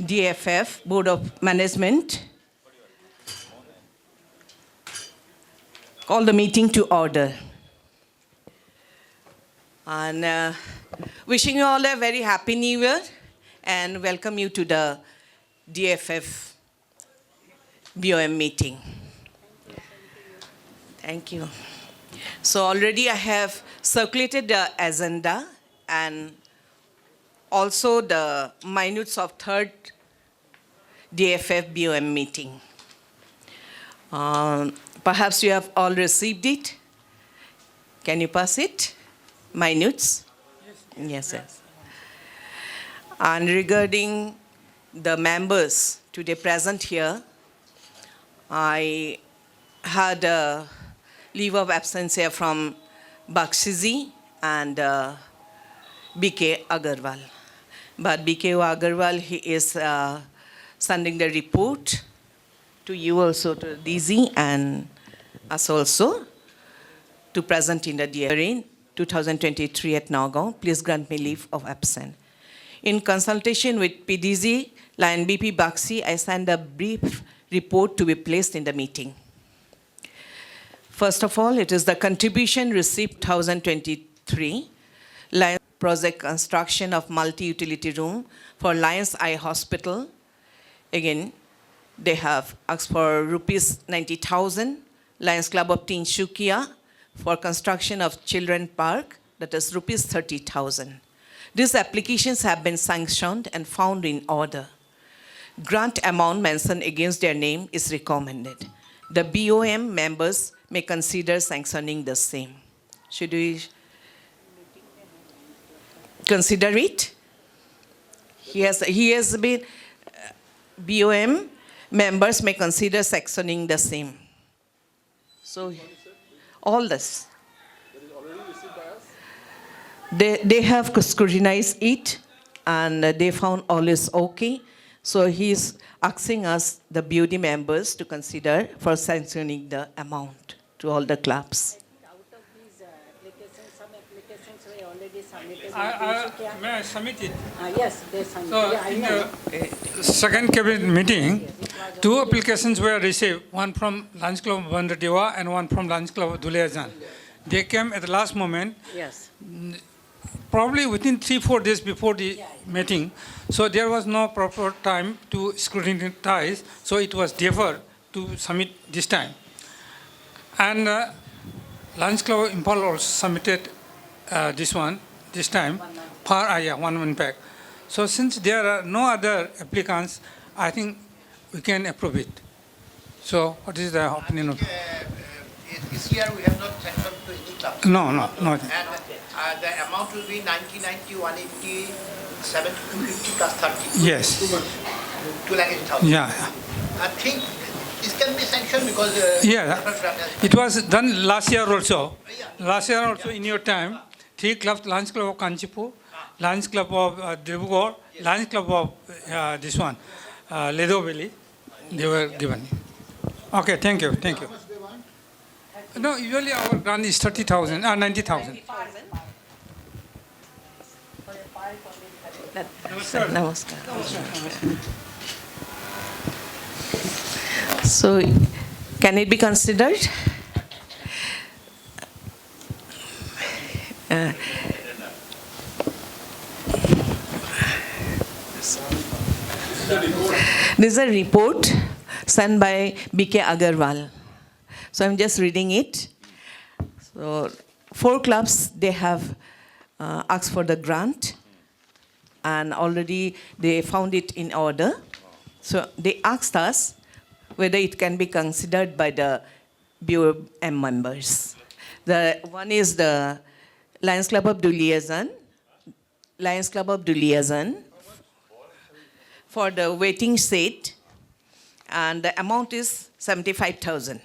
DFF, Board of Management. Call the meeting to order. And wishing you all a very happy new year and welcome you to the DFF BOM meeting. Thank you. So already I have circulated the agenda and also the minutes of third DFF BOM meeting. Perhaps you have all received it. Can you pass it? Minutes? Yes, yes. And regarding the members today present here, I had a leave of absence here from Bakshiji and BK Agarwal. But BK Agarwal, he is sending the report to you also, to DZ, and us also, to present in the DRA 2023 at Nagoan. Please grant me leave of absence. In consultation with PDZ, Lion BP Bakshi, I send a brief report to be placed in the meeting. First of all, it is the contribution received 2023, Lions project construction of multi-utility room for Lions Eye Hospital. Again, they have asked for rupees 90,000, Lions Club of Tinshukia for construction of Children Park, that is rupees 30,000. These applications have been sanctioned and found in order. Grant amount mentioned against their name is recommended. The BOM members may consider sanctioning the same. Should we consider it? He has been, BOM members may consider sanctioning the same. So, all this. They have scrutinized it and they found all is okay. So he's asking us, the BOD members, to consider for sanctioning the amount to all the clubs. Out of these applications, some applications were already submitted. May I submit it? Yes, they submitted. So, Yeah, I in know. the second cabinet meeting, two applications were received, one from Lions Club of Bandadewa and one from Lions Club of Duliajan. They came at the last moment, Yes. probably within 3-4 days before the meeting. So there was no proper time to scrutinize, so it was deferred to submit this time. And Lions Club of Impal also submitted this time, per 1 month back. So since there are no other applicants, I think we can approve it. So what is the opinion of? This year we have not sanctioned to any club. No. And the amount will be 90, 180, 7, 250 plus 30. Yes. 2,80,000. Yeah. I think this can be sanctioned because It was done last year also. Last year also in your time, 3 clubs, Lions Club of Kanchipur, Lions Club of Dibrugarh, Lions Club of this one, Ledo Valley, they were given. Okay, thank you. No, usually our grant is 30,000, 90,000. Namaskar. So, can it be considered? This is a report sent by BK Agarwal. So I'm just reading it. So 4 clubs, they have asked for the grant and already they found it in order. So they asked us whether it can be considered by the BOM members. The one is the Lions Club of Duliajan, for the waiting seat, and the amount is 75,000.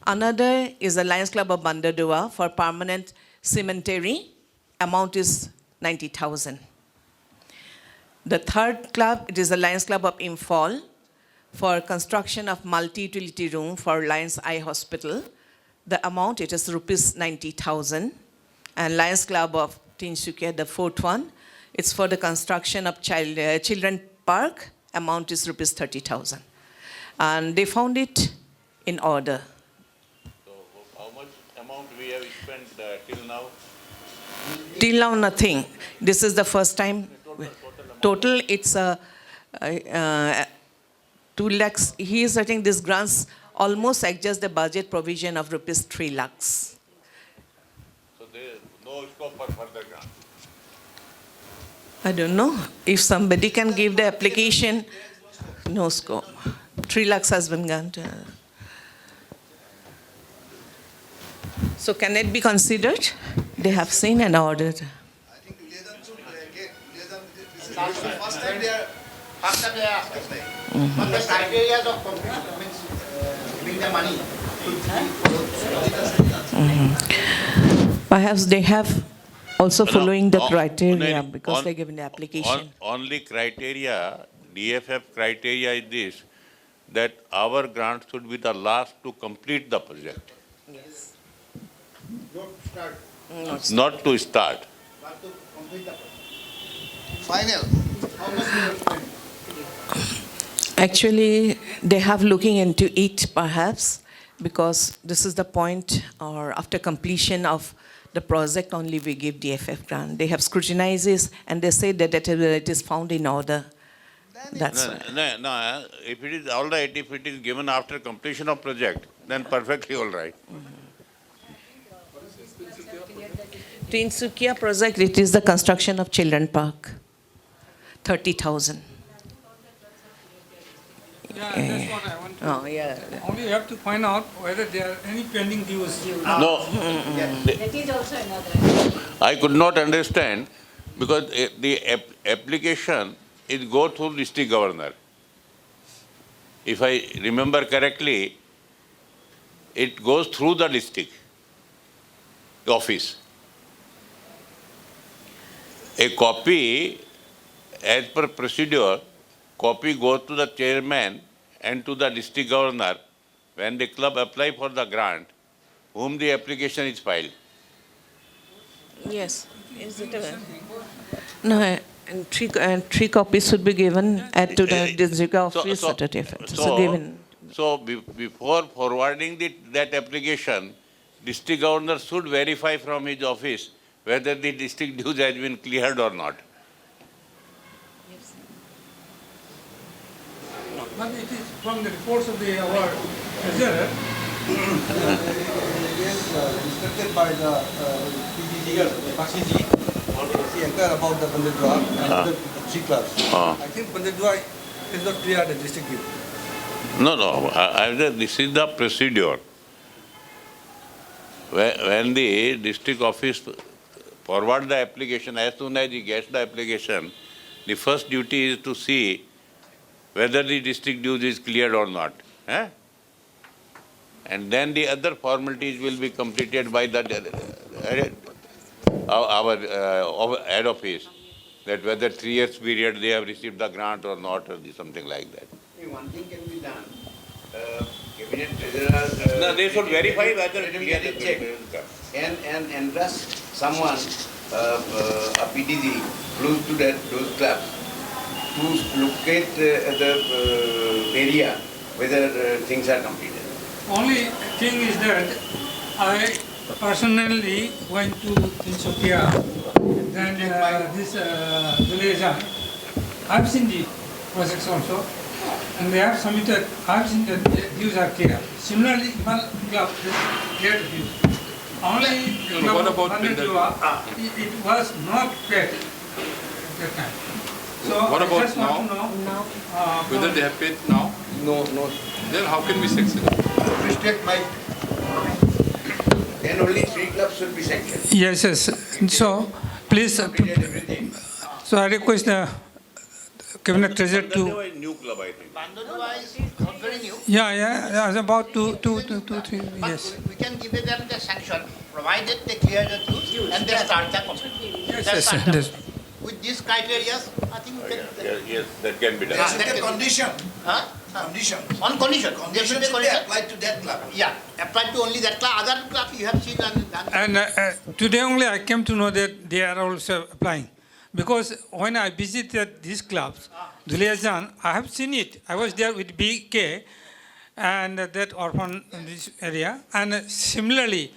Another is the Lions Club of Bandadewa for permanent cemetery. Amount is 90,000. The third club, it is the Lions Club of Imphal for construction of multi-utility room for Lions Eye Hospital. The amount, it is rupees 90,000. And Lions Club of Tinshukia, the fourth one, it's for the construction of Children park, amount is rupees 30,000. And they found it in order. So how much amount we have spent till now? Till now, nothing. This is the first time. Total, it's 2 lakhs. He is setting these grants almost adjust the budget provision of rupees 3 lakhs. So there is no scope for further grant. I don't know. If somebody can give the application, no scope. 3 lakhs has been granted. So can it be considered? They have seen and ordered. I think liaison should get liaison. This is the first time they are. First time they are asking. But the criteria of completion means giving the money. Perhaps they have also No, following the no, criteria no, because on- they given the application. Only criteria, DFF criteria is this, that our grant should be the last to complete the project, Yes. not to start. Final. Actually, they have looking into it perhaps because this is the point or after completion of the project only we give DFF grant. They have scrutinized this and they say that it is found in order. That's why. No, if it is all right, if it is given after completion of project, then perfectly all right. Tinsukia project, it is the construction of children park. 30,000. Yeah, that's what I want to. Oh, yeah. Only you have to find out whether there are any pending dues. No, That is also another. I could not understand because the application is go through district governor. If I remember correctly, it goes through the district office. A copy, as per procedure, copy goes to the chairman and to the district governor when the club apply for the grant, whom the application is filed. Yes. Is it no, and three copies should be given to the district office at the DFF. So given. So before forwarding that application, district governor should verify from his office whether the district dues has been cleared or not. But it is from the reports of our treasurer. Instructed by the PDG, Pakshiji, he inquired about the Bandadwar and the three clubs. I think Bandadwar is not clear the district due. No, this is the procedure. When the district office forward the application, as soon as he gets the application, the first duty is to see whether the district dues is cleared or not. Eh? And then the other formalities will be completed by our head office, that whether 3 years period they have received the grant or not, or something like that. One thing can be done. Cabinet treasurer. No, they should verify whether Let him get it checked and entrust someone, a PTG, close to those clubs, to locate the area whether things are completed. Only thing is that I personally went to Tinsukia, then this Malaysia. I've seen the projects also, and they have submitted. I've seen that the views are clear. Similarly, one club is clear the views. Only What about it was not clear at that time. So What I about just want to know Whether they have paid now, No. then how can we sanction? Restrict my. Then only 3 clubs should be sanctioned. Yes. So please. Completed everything. So I request the cabinet treasurer to. Bandadwa is new club, I think. Bandadwa is not very new. Yeah. It's about 2, 3. Yes. But we can give them the sanction, provided they clear the dues and they start the company. Yes. With these criteria, I think we can. Yes, that can be done. There should be a condition. Huh? Condition. On condition. There should Condition be a should be condition. applied to that club. Yeah, apply to only that club. Other club you have seen and done. And today only I came to know that they are also applying. Because when I visited these clubs, Duliajan, I have seen it. I was there with BK and that orphan in this area. And similarly,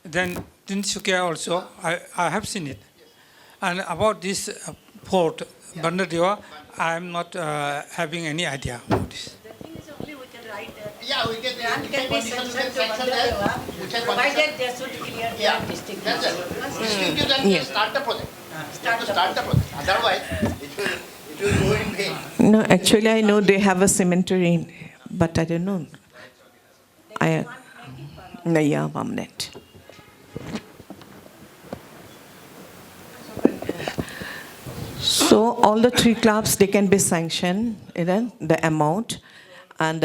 then Tinsukia also, I have seen it. And about this port, Bandardewa, I am not having any idea about this. The thing is only we can write that. Yeah, we can, Grant we can can be condition, sanctioned to sanction that, Bandardewa, we can provided they should clear Yeah, their district. that's it. Distinctive, then Yeah. start the project. You have to start the project. Otherwise, it will go in vain. No, actually, I know they have a cemetery, but I don't know. I, no, yeah, permanent. So all the three clubs, they can be sanctioned, the amount, and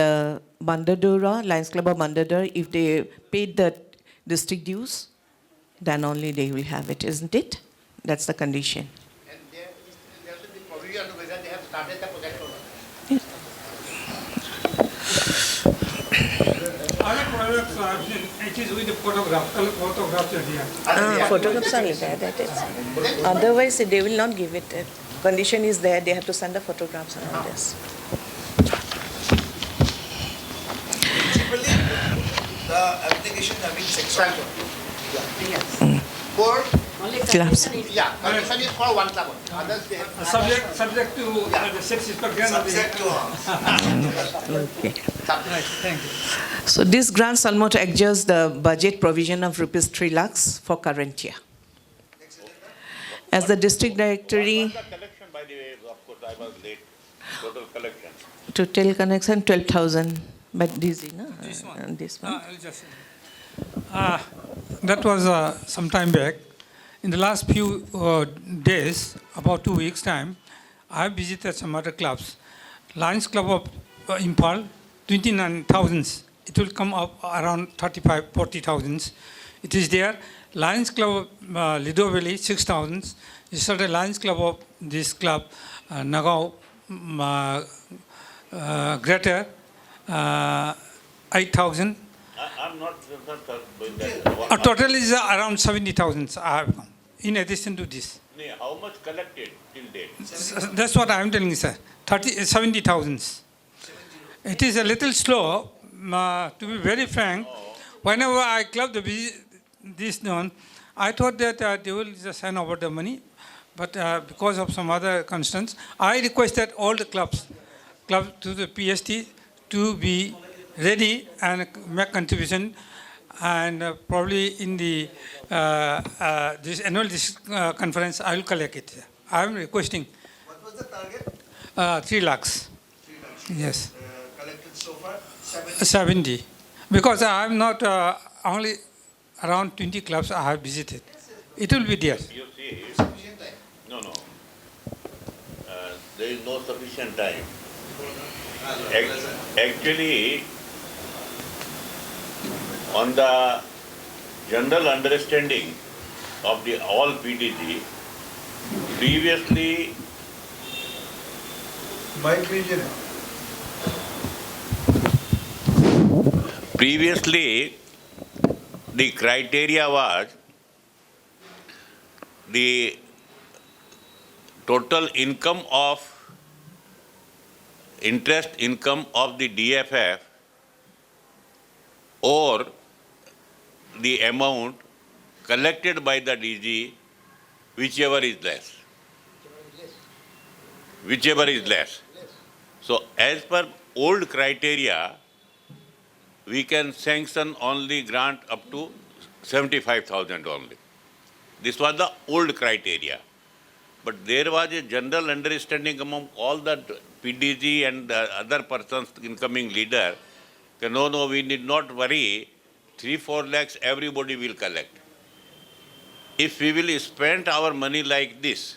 Bandadura, Lions Club of Bandadura, if they paid the district dues, then only they will have it, isn't it? That's the condition. And there should be provision whether they have started the project or not. Other products I have seen, it is with the photograph, color photographs are here. Photographs are there, that is. Otherwise, they will not give it. Condition is there, they have to send the photographs and all this. Principally, the application have been sanctioned. For, Only Clubs. condition is yeah, condition is for one club. Others they have. Subject to the sex inspector. Subject to Okay. Thank you. So this grants almost adjusts the budget provision of rupees 3 lakhs for current year. As the district directory, What was the collection, by the way? Of course, I was late. Total collection. total connection 12,000, but this, no? This one. This one. I'll just that was some time back. In the last few days, about 2 weeks' time, I have visited some other clubs. Lions Club of Impal, 29,000. It will come up around 35, 40,000. It is there. Lions Club of Lido Valley, 6,000. Yesterday, Lions Club of this club, Nagoan, Greater, 8,000. I'm not doing that. Total is around 70,000 I have come, in addition to this. How much collected till date? That's what I am telling you, sir. 70,000. It is a little slow, to be very frank. Whenever I club this down, I thought that they will just hand over the money, but because of some other constraints, I requested all the clubs to the PST to be ready and make contribution, and probably in the this annual conference I will collect it. I am requesting What was the target? 3 lakhs. 3 lakhs. Yes, Collected so far, 70. Because I am not only around 20 clubs I have visited. It will be there. You see, sufficient time. no. There is no sufficient time. Actually, on the general understanding of the all PTG, previously Mike region. Previously, the criteria was the total income of interest income of the DFF or the amount collected by the DG, whichever is less. Whichever is less. So as per old criteria, we can sanction only grant up to 75,000 only. This was the old criteria. But there was a general understanding among all the PDG and other persons, incoming leader, that no, we need not worry, 3-4 lakhs everybody will collect. If we will spend our money like this,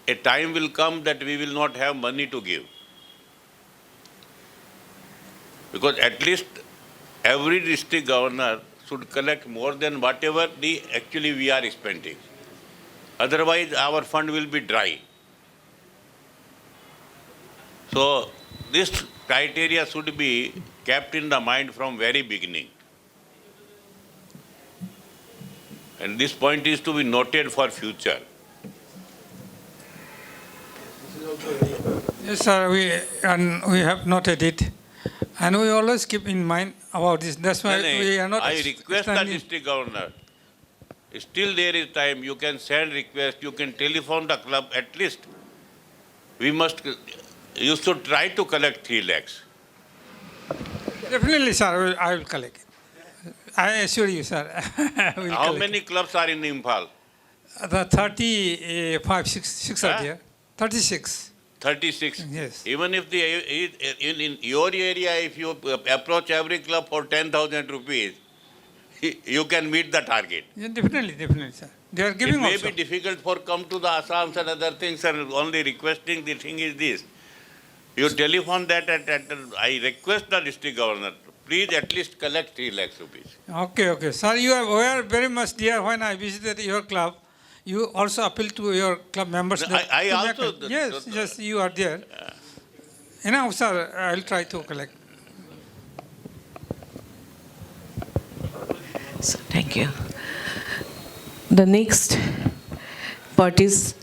a time will come that we will not have money to give. Because at least every district governor should collect more than whatever actually we are spending. Otherwise, our fund will be dry. So, this criteria should be kept in the mind from very beginning. And this point is to be noted for future. Yes, sir, we have noted it. And we always keep in mind about this. That's why we are not I request the extending. district governor, still there is time, you can send request, you can telephone the club at least. You should try to collect 3 lakhs. Definitely, sir, I will collect it. I assure you, sir. I will How collect many clubs are in Imphal? it. The 35, 6 are Huh? there. 36. 36. Yes. Even if in your area, if you approach every club for 10,000 rupees, you can meet the target. Yeah, definitely, sir. They are It giving may also. be difficult for come to the Assams and other things, and only requesting the thing is this. You telephone that I request the district governor, please at least collect 3 lakhs rupees. Okay. Sir, you are aware very much, dear, when I visited your club, you also appeal to your club members. No, that I to also- make yes, you are there. Enough, sir, I will try to collect. So, thank you. The next part is,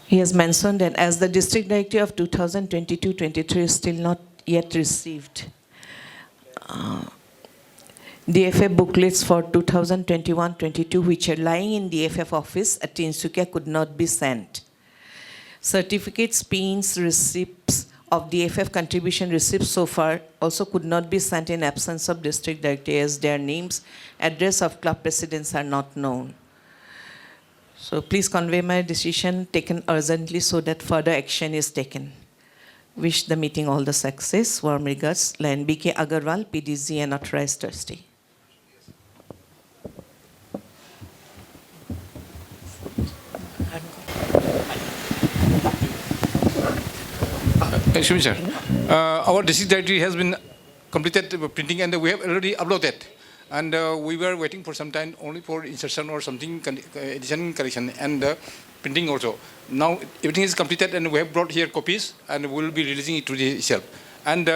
he has mentioned that as the district directive of 2022-23 is still not yet received, DFF booklets for 2021-22, which are lying in DFF office at Tinsukia, could not be sent. Certificates, pins, receipts of DFF contribution received so far also could not be sent in absence of district director, as their names, address of club presidents are not known. So please convey my decision taken urgently so that further action is taken. Wish the meeting all the success. Warm regards, Lion B.K. Agarwal, PDG and authorized trustee. Excuse me, sir. Our district directory has been completed printing and we have already uploaded. And we were waiting for some time only for insertion or something, edition, correction, and printing also. Now everything is completed and we have brought here copies and we will be releasing it today itself. And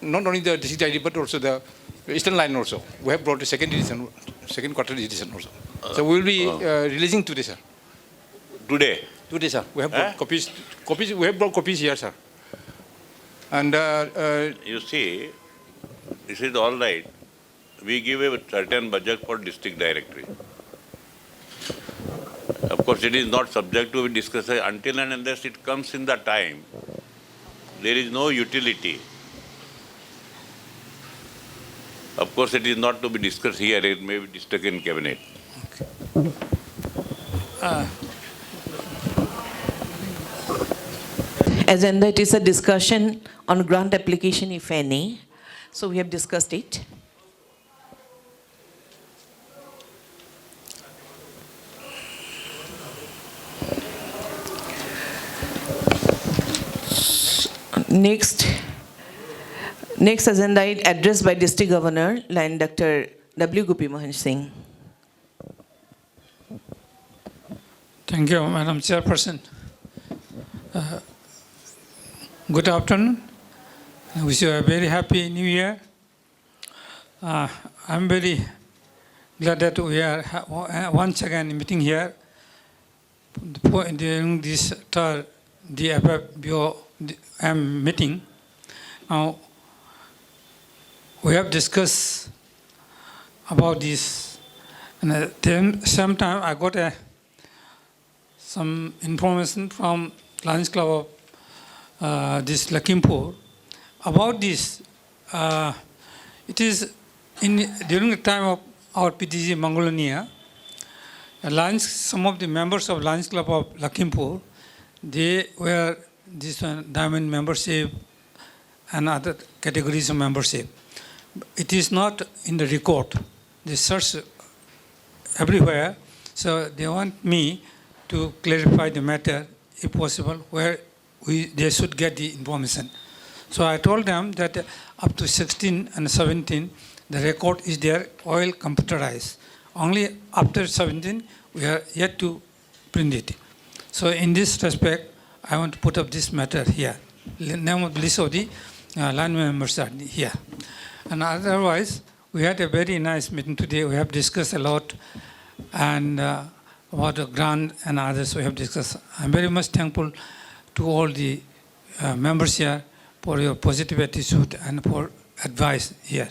not only the district directory but also the Eastern Line also. We have brought the second quarter edition also. So we will be releasing today, sir. Today? Today, sir. We have brought copies. We have brought copies here, sir. And You see, this is all right. We give a certain budget for district directory. Of course, it is not subject to be discussed until and unless it comes in the time. There is no utility. Of course, it is not to be discussed here. It may be discussed in cabinet. Agenda, it is a discussion on grant application, if any. So we have discussed it. Next agenda item, address by District Governor, line Dr. W. Gupi Mohan Singh. Thank you, Madam Chairperson. Good afternoon. I wish you a very happy New Year. I'm very glad that we are once again meeting here during this third DFF BOM meeting. Now, we have discussed about this, and at the same time, I got some information from Lions Club of this Lakhimpur about this. It is during the time of our PTG Mangolonia, some of the members of Lions Club of Lakhimpur, they were this one, diamond membership and other categories of membership. It is not in the record. They search everywhere, so they want me to clarify the matter, if possible, where they should get the information. So I told them that up to 16 and 17, the record is there, all computerized. Only after 17, we are yet to print it. So in this respect, I want to put up this matter here. Name of the list of the line members are here. And otherwise, we had a very nice meeting today. We have discussed a lot and about the grant and others we have discussed. I'm very much thankful to all the members here for your positive attitude and for advice here.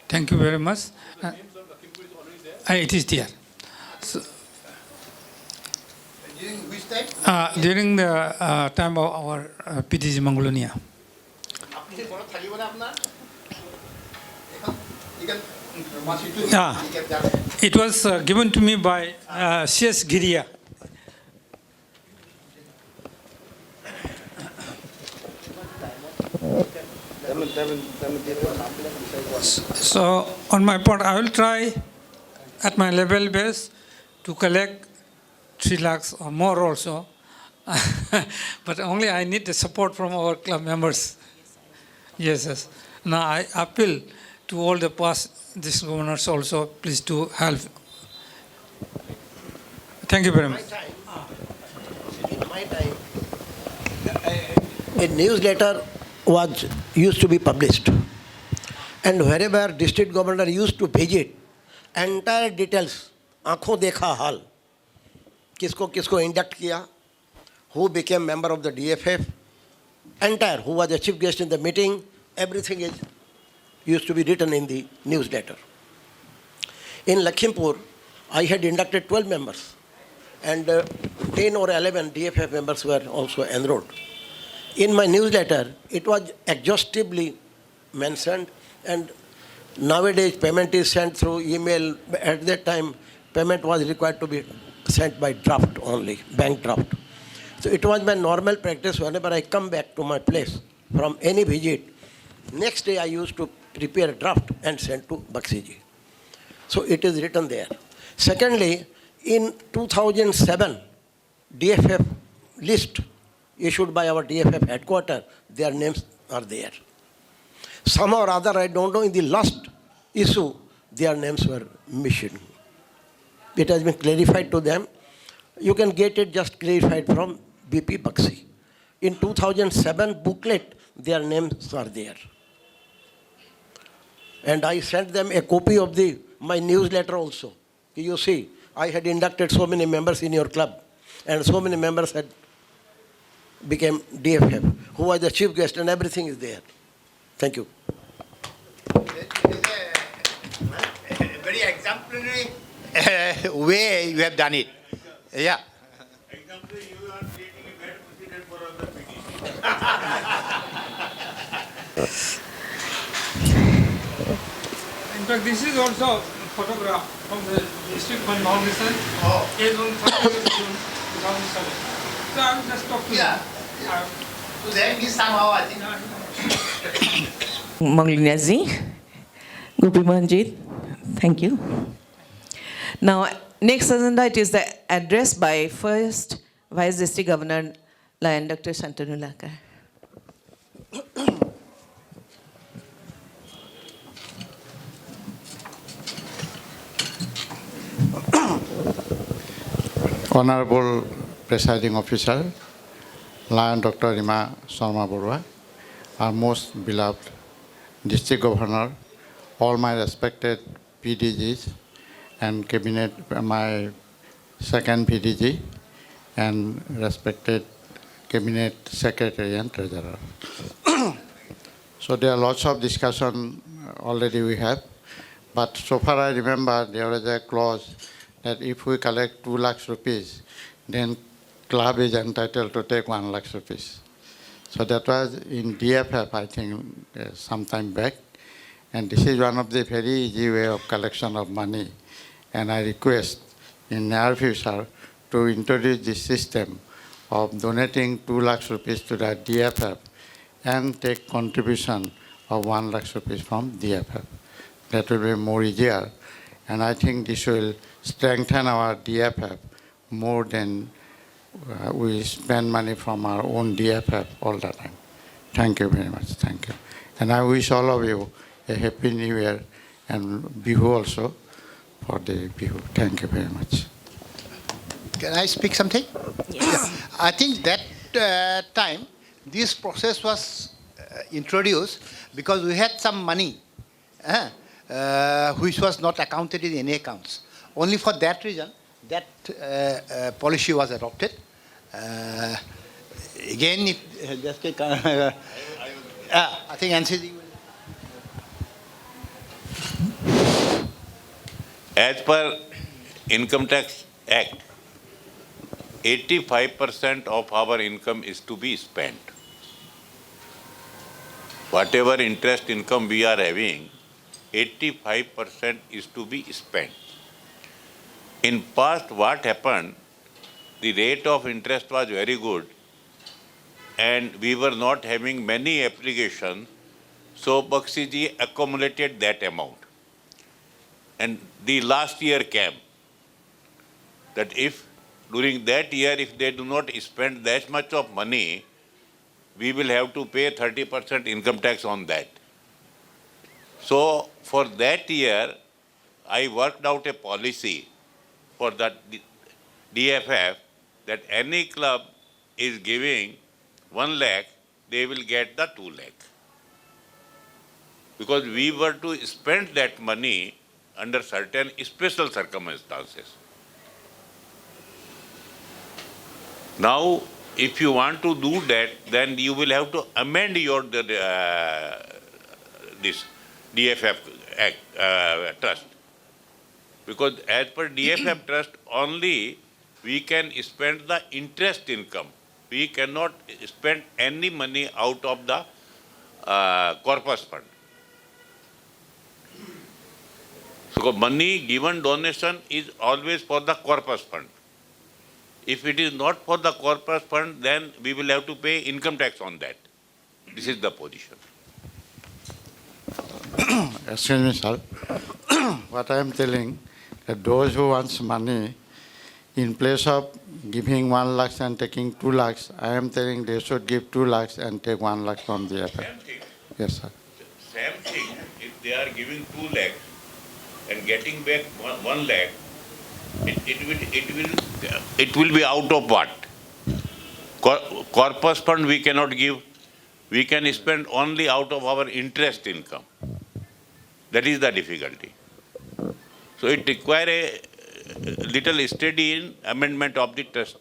Thank you very much. It is there. So, During which time? during the time of our PTG Mangolonia. আপনি কোনো থাকিব না আপনার এখন you can pass it to me. Yeah. You can just- It was given to me by C.S. Giriya. So, on my part, I will try at my level best to collect 3 lakhs or more also. But only I need the support from our club members. Yes. Now, I appeal to all the past district governors also, please to help. Thank you very much. In my time, a newsletter was used to be published, and wherever district governor used to visit, entire details, आँखों देखा हाल, किसको किसको induct किया, who became member of the DFF, entire, who was the chief guest in the meeting, everything is used to be written in the newsletter. In Lakhimpur, I had inducted 12 members, and 10 or 11 DFF members were also enrolled. In my newsletter, it was exhaustively mentioned, and nowadays payment is sent through email. At that time, payment was required to be sent by draft only, bank draft. So it was my normal practice whenever I come back to my place from any visit. Next day I used to prepare a draft and send to Baksiji. So it is written there. Secondly, in 2007, DFF list issued by our DFF headquarters, their names are there. Somehow or other, I don't know, in the last issue, their names were missing. It has been clarified to them. You can get it just clarified from BP Bakshi. In 2007 booklet, their names are there. And I sent them a copy of my newsletter also. You see, I had inducted so many members in your club, and so many members had became DFF, who was the chief guest, and everything is there. Thank you. It is a very exemplary way you have done it. Yeah. Example, you are creating a bad precedent for other In fact, this is also a photograph from the district fund foundation. Is on 30th June 2007. So I will just talk to Yeah. you. To them, is somehow, I think. Mangolonia ji, Gopi Manjit, thank you. Now, next agenda, it is the address by first Vice District Governor Lion Dr. Shantanu Lakar. Honorable Presiding Officer, Lion Dr. Rima Sharma Borua, our most beloved District Governor, all my respected PDGs and Cabinet, my second PDG, and respected Cabinet Secretary and Treasurer. So there are lots of discussion already we have, but so far I remember there was a clause that if we collect 2 lakhs rupees, then club is entitled to take 1 lakh rupees. So that was in DFF, I think, some time back. And this is one of the very easy way of collection of money. And I request in near future to introduce this system of donating 2 lakhs rupees to the DFF and take contribution of 1 lakh rupees from DFF. That will be more easier. And I think this will strengthen our DFF more than we spend money from our own DFF all the time. Thank you very much. Thank you. And I wish all of you a happy new year and Bihu also for the Bihu. Thank you very much. Can I speak something? Yes. I think that time this process was introduced because we had some money which was not accounted in any accounts. Only for that reason, that policy was adopted. again, if just I think NCG will. As per Income Tax Act, 85% of our income is to be spent. Whatever interest income we are having, 85% is to be spent. In past, what happened, the rate of interest was very good and we were not having many applications, so Bakshi ji accumulated that amount. And the last year came, that if during that year, if they do not spend that much of money, we will have to pay 30% income tax on that. So for that year, I worked out a policy for the DFF that any club is giving 1 lakh, they will get the 2 lakh. Because we were to spend that money under certain special circumstances. Now, if you want to do that, then you will have to amend your this DFF Act, trust. Because as per DFF trust, only we can spend the interest income. We cannot spend any money out of the corpus fund. So money given donation is always for the corpus fund. If it is not for the corpus fund, then we will have to pay income tax on that. This is the position. Excuse me, sir. What I am telling, that those who want money, in place of giving 1 lakh and taking 2 lakhs, I am telling they should give 2 lakhs and take 1 lakh from the other. Same thing. Yes, sir. Same thing. If they are giving 2 lakhs and getting back 1 lakh, it will be out of what? Corpus fund we cannot give. We can spend only out of our interest income. That is the difficulty. So it requires a little study in amendment of the trust.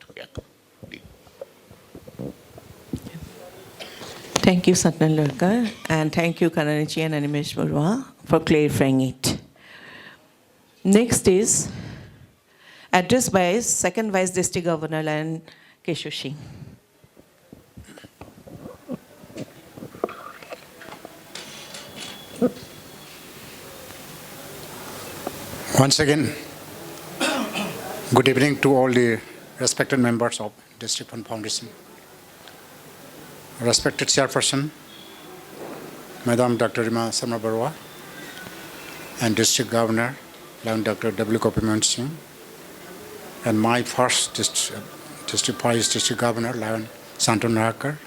Thank you, Satnam Lurkar, and thank you, Karanichi and Animesh Barua, for clarifying it. Next is address by Second Vice District Governor Lion Keshav Singh. Once again, good evening to all the respected members of District Fund Foundation. Respected Chairperson, Madam Dr. Rima Samra Barua, and District Governor, Dr. W. Kopiman Singh, and my first District Vice District Governor, Lion Santon Nahakar,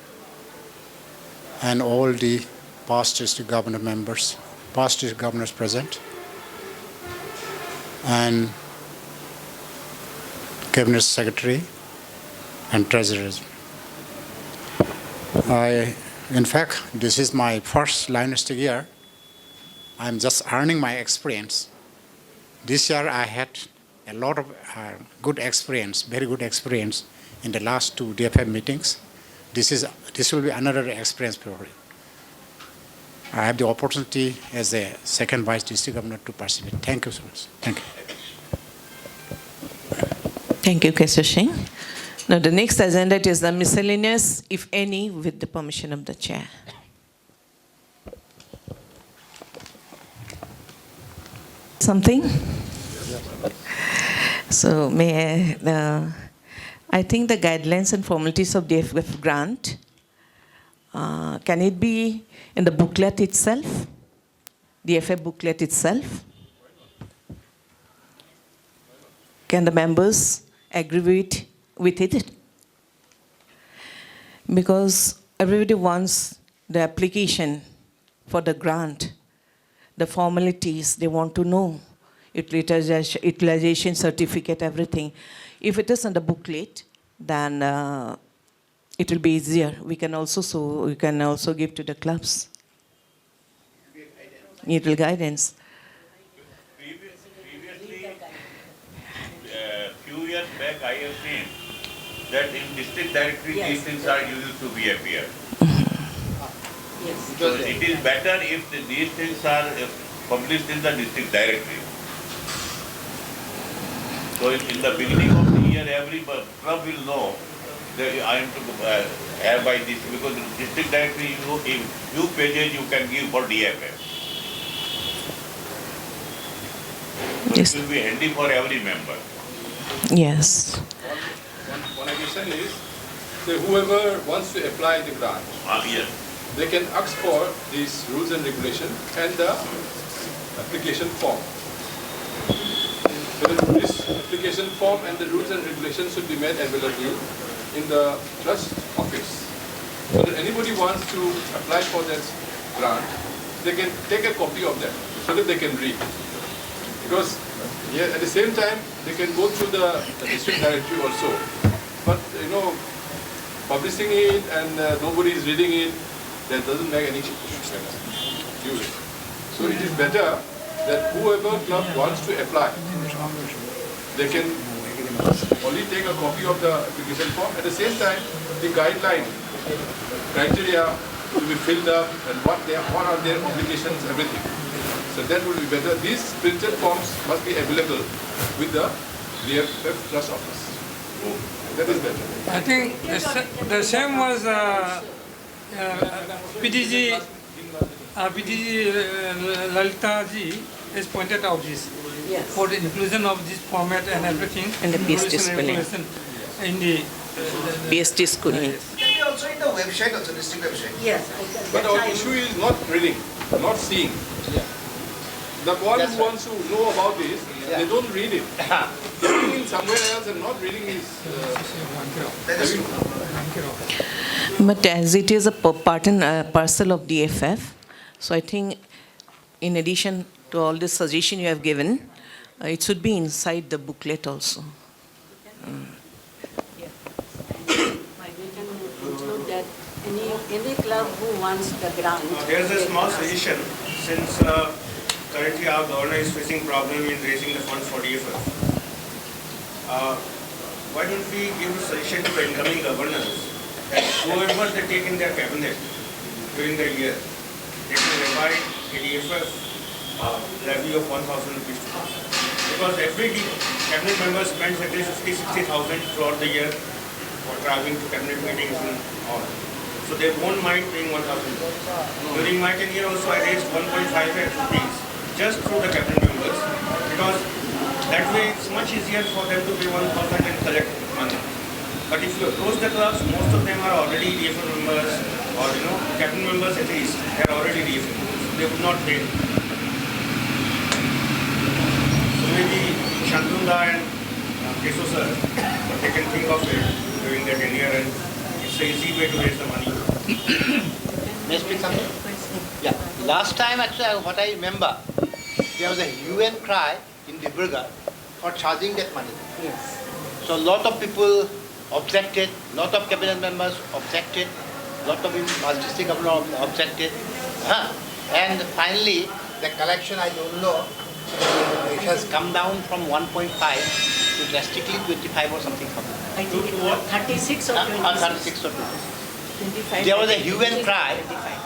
and all the past District Governor members, past District Governors present, and Cabinet Secretary and Treasurers. In fact, this is my first Lion District year. I'm just earning my experience. This year I had a lot of good experience, very good experience in the last 2 DFF meetings. This will be another experience probably. I have the opportunity as a second Vice District Governor to participate. Thank you so much. Thank you. Thank you, Keshav Singh. Now the next agenda is the miscellaneous, if any, with the permission of the Chair. Something? So I think the guidelines and formalities of DFF grant, can it be in the booklet itself, DFF booklet itself? Can the members agree with it? Because everybody wants the application for the grant, the formalities, they want to know, utilization certificate, everything. If it is in the booklet, then it will be easier. We can also give to the clubs. Little guidance. Previously, few years back, I have seen that in district directory Yes. these things are used to be appear. Yes. So it is better if these things are published in the district directory. So in the beginning of the year, every club will know that I am to have by this, because in district directory, in few pages you can give for DFF. So Yes. it will be handy for every member. Yes. One addition is, say whoever wants to apply the grant, Yes. they can ask for these rules and regulations and the application form. So this application form and the rules and regulations should be made available in the trust office. So that anybody wants to apply for that grant, they can take a copy of that so that they can read. Because at the same time, they can go through the district directory also. But publishing it and nobody is reading it, that doesn't make any use. So it is better that whoever club wants to apply, they can only take a copy of the application form. At the same time, the guideline, criteria to be filled up and what are their obligations, everything. So that would be better. These printed forms must be available with the DFF trust office. That is better. I think the same was PDG Lalita ji has pointed out this. Yes. For the inclusion of this format and everything. And the PST regulation spelling. in the PST schooling. It can be also in the website, also district website. Yes. But our issue is not reading, not seeing. The one who wants to know about this, they don't read it. Reading in somewhere else and not reading is But as it is a part and parcel of DFF, so I think in addition to all the suggestion you have given, it should be inside the booklet also. We can include that any club who wants the grant. There's a they small can ask. suggestion, since currently our governor is facing problem in raising the funds for DFF. Why don't we give a suggestion to the incoming governors that whoever they take in their cabinet during the year, they can provide a DFF levy of 1,000 rupees. Because every cabinet member spends at least 50,000-60,000 throughout the year for traveling to cabinet meetings and all. So they won't mind paying 1,000. During my tenure also I raised 1.5 lakh rupees just through the cabinet members, because that way it's much easier for them to pay 1,000 and collect money. But if you approach the clubs, most of them are already DFF members, or cabinet members at least, they are already DFF members. They would not pay. So maybe Shantunda and Keso sir, they can think of it during their tenure, and it's an easy way to raise the money. May I speak something? Yeah. Last time, actually, what I remember, there was a hue and cry in Dibrugarh for charging that money. Yes. So a lot of people objected, lot of cabinet members objected, lot of district governor objected. And finally, the collection, I don't know, it has come down from 1.5 to drastically 25 or something. I think it was 36 or 26. 36 or 26. 25. There was a hue and cry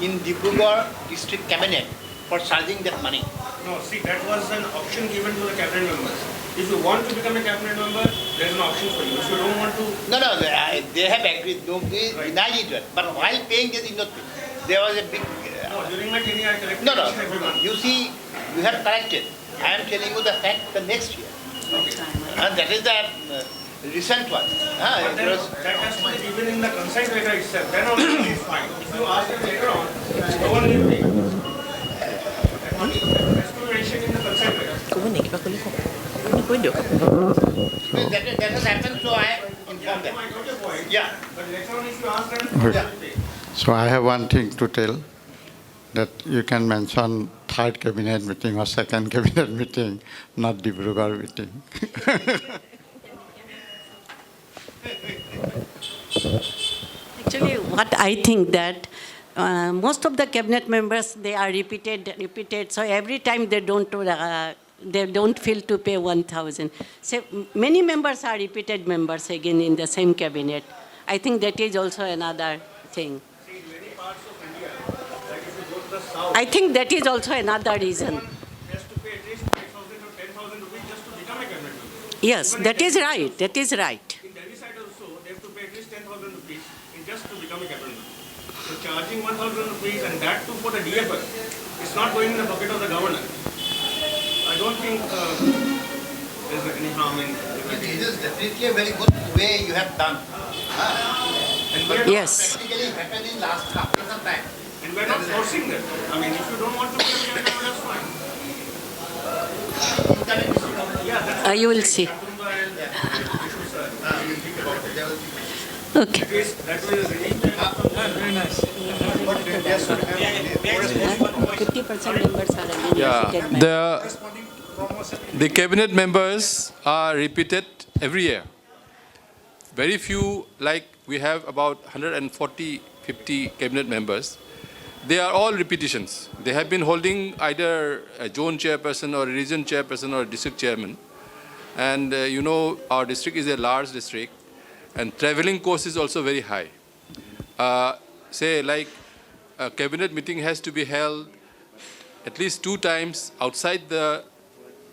in Dibrugarh district cabinet for charging that money. No, see, that was an option given to the cabinet members. If you want to become a cabinet member, there is an option for you. If you don't want to... No, they have agreed, nobody denied it. But while paying, they did not pay. There was a big... No, during my tenure, I collected No, each and every month. you see, you have collected. I am telling you the fact the next year. Okay. And that is the recent one. But then that has to be given in the consent letter itself. Then only it is fine. If you ask them later on, no one will pay. That money has to be mentioned in the consent letter. That has happened, so I informed them. I got your point. Yeah. But later on, if you ask them, Okay. they will pay. So I have one thing to tell, that you can mention third cabinet meeting or second cabinet meeting, not Dibrugarh meeting. Actually, what I think that most of the cabinet members, they are repeated. So every time they don't they don't feel to pay 1,000. So many members are repeated members again in the same cabinet. I think that is also another thing. See, in many parts of India, like if you go to the south, I think that is also another reason. has to pay at least 5,000 or 10,000 rupees just to become a cabinet member. Yes, Even that in is Delhi- right. That is right. In Delhi side also, they have to pay at least 10,000 rupees in just to become a cabinet member. So charging 1,000 rupees and that too for the DFF, it's not going in the pocket of the governor. I don't think there's any harm in It is definitely a very good way you have done. and we're Yes. Practically happened in last after some time. and we're not forcing them. I mean, if you don't want to be a cabinet member, that's fine. Yeah, that's You will see. Katumba and issues, we will think about it. Okay. That way the regime can Very nice. 50% members are again Yeah, repeated members. the cabinet members are repeated every year. Very few, like we have about 140, 50 cabinet members. They are all repetitions. They have been holding either a zone chairperson or a region chairperson or a district chairman. And you know, our district is a large district, and traveling cost is also very high. Say like a cabinet meeting has to be held at least 2 times outside the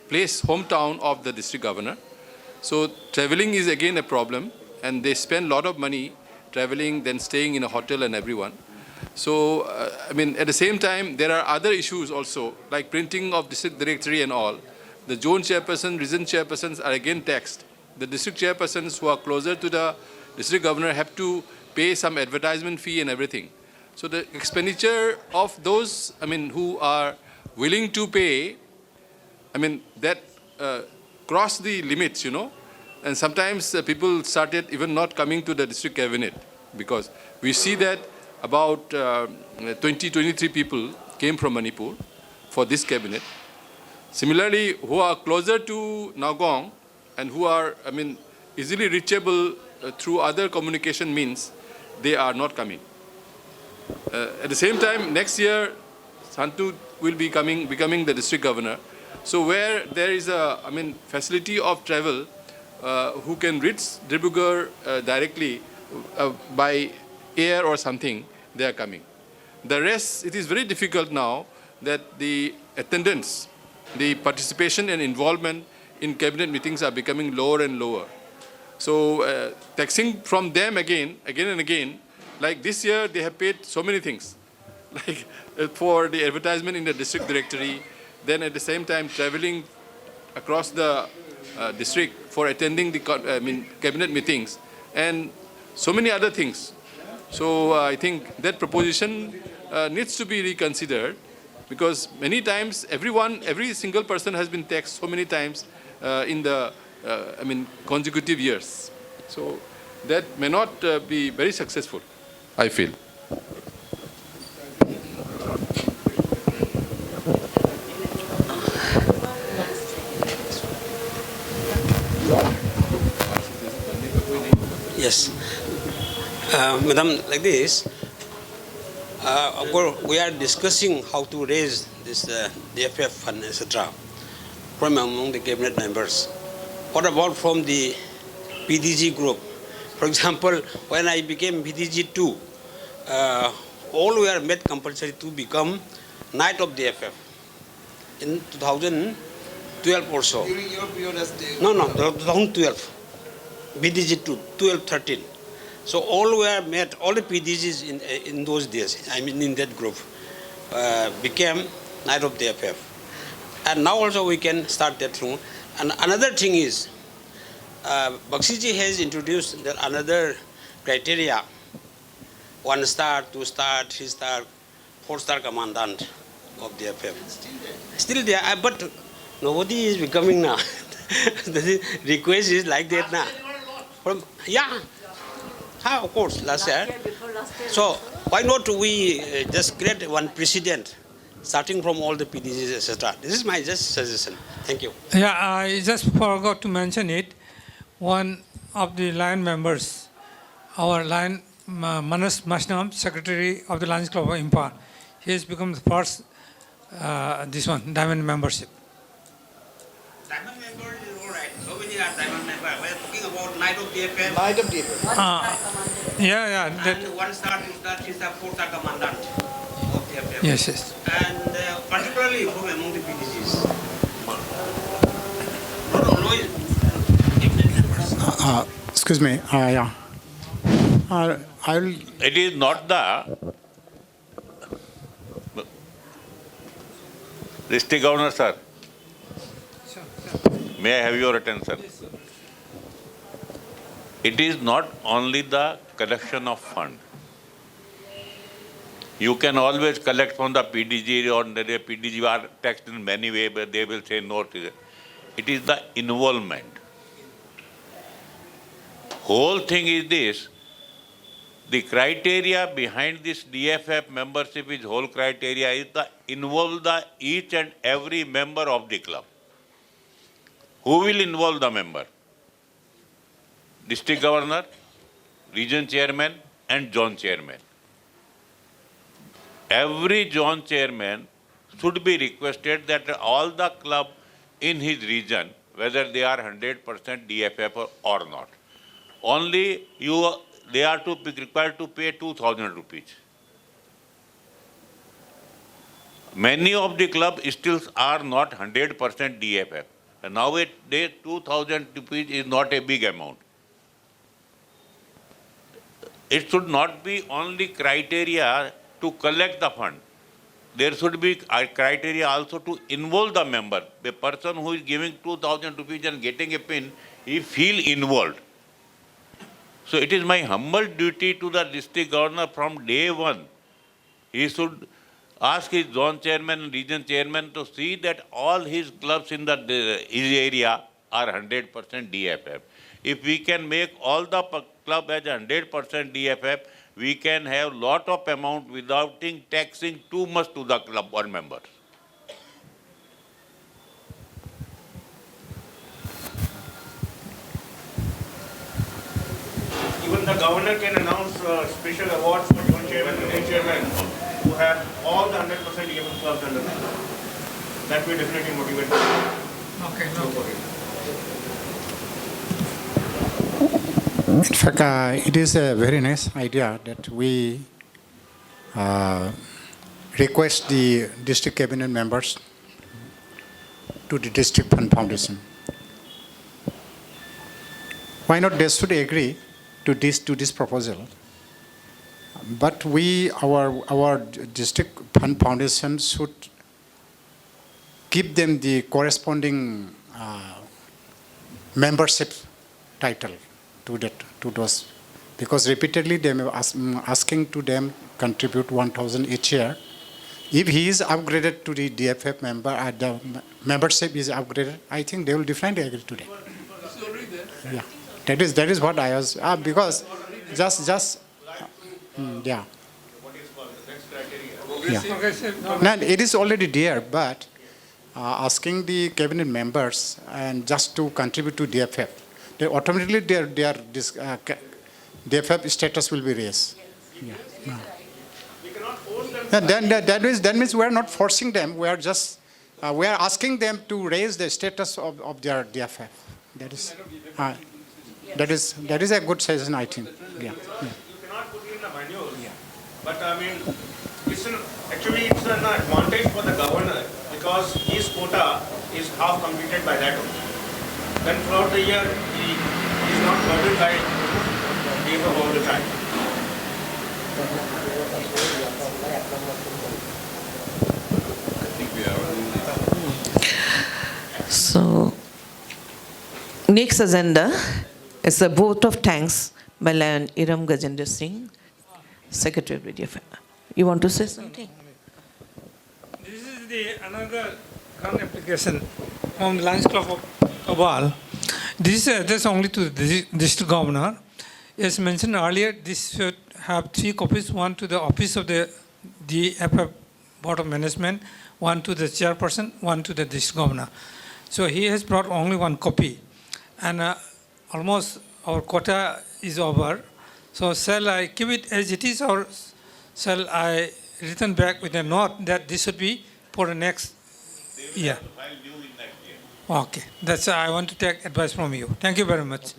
place, hometown of the district governor. So traveling is again a problem, and they spend a lot of money traveling, then staying in a hotel and everyone. So, I mean, at the same time, there are other issues also, like printing of district directory and all. The zone chairperson, region chairpersons are again taxed. The district chairpersons who are closer to the district governor have to pay some advertisement fee and everything. So the expenditure of those, I mean, who are willing to pay, I mean, that cross the limits, you know. And sometimes people started even not coming to the district cabinet, because we see that about 23 people came from Manipur for this cabinet. Similarly, who are closer to Nagoan and who are, I mean, easily reachable through other communication means, they are not coming. At the same time, next year, Santu will be becoming the district governor. So where there is a, I mean, facility of travel, who can reach Dibrugarh directly by air or something, they are coming. The rest, it is very difficult now that the attendance, the participation and involvement in cabinet meetings are becoming lower and lower. So taxing from them again and again, like this year they have paid so many things, like for the advertisement in the district directory, then at the same time traveling across the district for attending the cabinet meetings, and so many other things. So I think that proposition needs to be reconsidered, because many times every single person has been taxed so many times in the consecutive years. So that may not be very successful, I feel. Yes. Madam, like this, of course, we are discussing how to raise this DFF fund, etc., from among the cabinet members. What about from the PDG group? For example, when I became PDG 2, all were made compulsory to become Knight of DFF in 2012 or so. During your period as the... No, 2012. PDG 2, 12, 13. So all were met, all the PDGs in those days, I mean in that group, became Knight of DFF. And now also we can start that through. And another thing is, Bakshiji has introduced another criteria, 1 star, 2 star, 3 star, 4 star commandant of DFF. Still there, but nobody is becoming now. The request is like that now. Of course, last year. So why not we just create one precedent, starting from all the PDGs, etc. This is my just suggestion. Thank you. Yeah, I just forgot to mention it. One of the line members, our line, Manas Masnam, Secretary of the Lions Club of Imphal, he has become the first, diamond membership. night of DFF. Night of DFF. Yeah. That, And one star is the fourth commandant of DFF. yes. And particularly from among the PDGs. No, Excuse me. Yeah. I will. It is not the District Governor, sir. May I have your attention? It is not only the collection of fund. You can always collect from the PDG or the PDG are taxed in many ways, but they will say no to it. It is the involvement. Whole thing is this. The criteria behind this DFF membership is whole criteria is to involve the each and every member of the club. Who will involve the member? District Governor, Region Chairman and Zone Chairman. Every Zone Chairman should be requested that all the club in his region, whether they are 100% DFF or not, only they are to be required to pay 2,000 rupees. Many of the clubs still are not 100% DFF. And nowadays, 2,000 rupees is not a big amount. It should not be only criteria to collect the fund. There should be a criteria also to involve the member. A person who is giving 2,000 rupees and getting a pin, he feel involved. So it is my humble duty to the district governor from day one. He should ask his zone chairman and region chairman to see that all his clubs in his area are 100% DFF. If we can make all the club as 100% DFF, we can have lot of amount without taxing too much to the club or members. Even the governor can announce special awards for zone chairman and region chairman who have all the 100% DFF clubs under them. That will definitely motivate them. Okay. In fact, it is a very nice idea that we request the district cabinet members to the district fund foundation. Why not they should agree to this proposal? But our district fund foundation should give them the corresponding membership title to those, because repeatedly they are asking to them contribute 1,000 each year. If he is upgraded to the DFF member, the membership is upgraded, I think they will definitely agree to that. Yeah, that is what I was because yeah. No, it is already there, but asking the cabinet members and just to contribute to DFF, they automatically their DFF status will be raised. Yeah. That means we are not forcing them. We are just we are asking them to raise the status of their DFF. That is a good suggestion, I think. Yeah. You cannot put it in the manual. Yeah. But I mean, it's an advantage for the governor because his quota is half completed by that only. Then throughout the year, he is not burdened by DFF all the time. So, next agenda is a vote of thanks by Lion Iram Gajendra Singh, Secretary of DFF. You want to say something? This is another grant application from the Lions Club of Kabal. This is addressed only to the district governor. As mentioned earlier, this should have 3 copies, one to the office of the DFF Board of Management, one to the chairperson, one to the district governor. So he has brought only 1 copy. And almost our quota is over. So shall I keep it as it is or shall I return back with a note that this should be for the next year? Okay, that's I want to take advice from you. Thank you very much.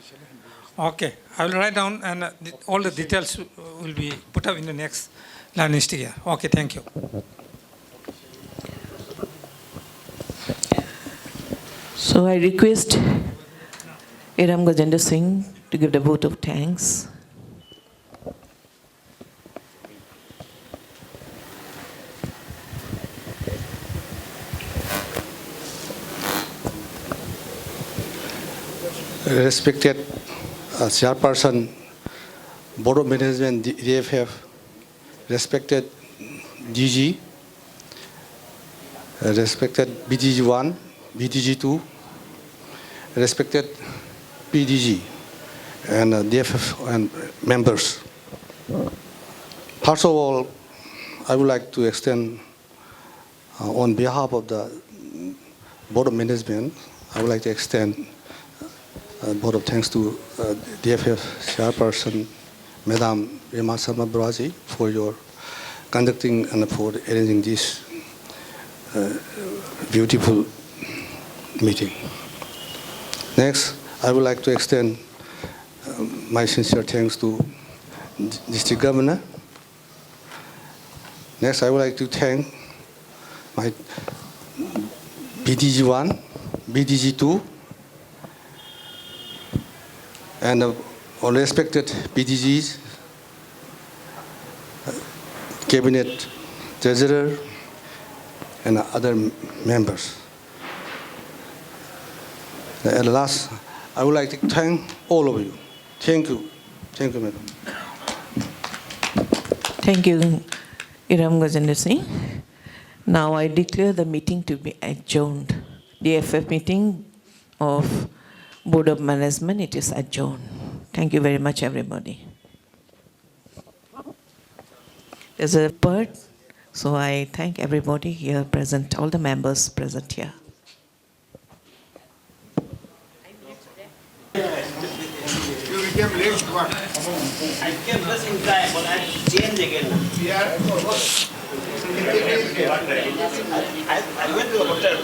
Okay, I will write down and all the details will be put up in the next line here. Okay, thank you. So I request Iram Gajendra Singh to give the vote of thanks. Respected Chairperson, Board of Management, DFF, respected DG, respected BDG1, BDG2, respected PDG, and DFF and members. First of all, I would like to extend, on behalf of the Board of Management, I would like to extend vote of thanks to DFF Chairperson, Madam Rima Sharma Baraji, for your conducting and for arranging this beautiful meeting. Next, I would like to extend my sincere thanks to District Governor. Next, I would like to thank my BDG1, BDG2, and all respected PDGs, Cabinet Treasurer, and other members. At last, I would like to thank all of you. Thank you. Thank you, Madam. Thank you, Iram Gajendra Singh. Now I declare the meeting to be adjourned. The DFF meeting of Board of Management, it is adjourned. Thank you very much, everybody. There's a report, so I thank everybody here present, all the members present here. You became late, what? I came just in time, but I changed again. I went to the hotel.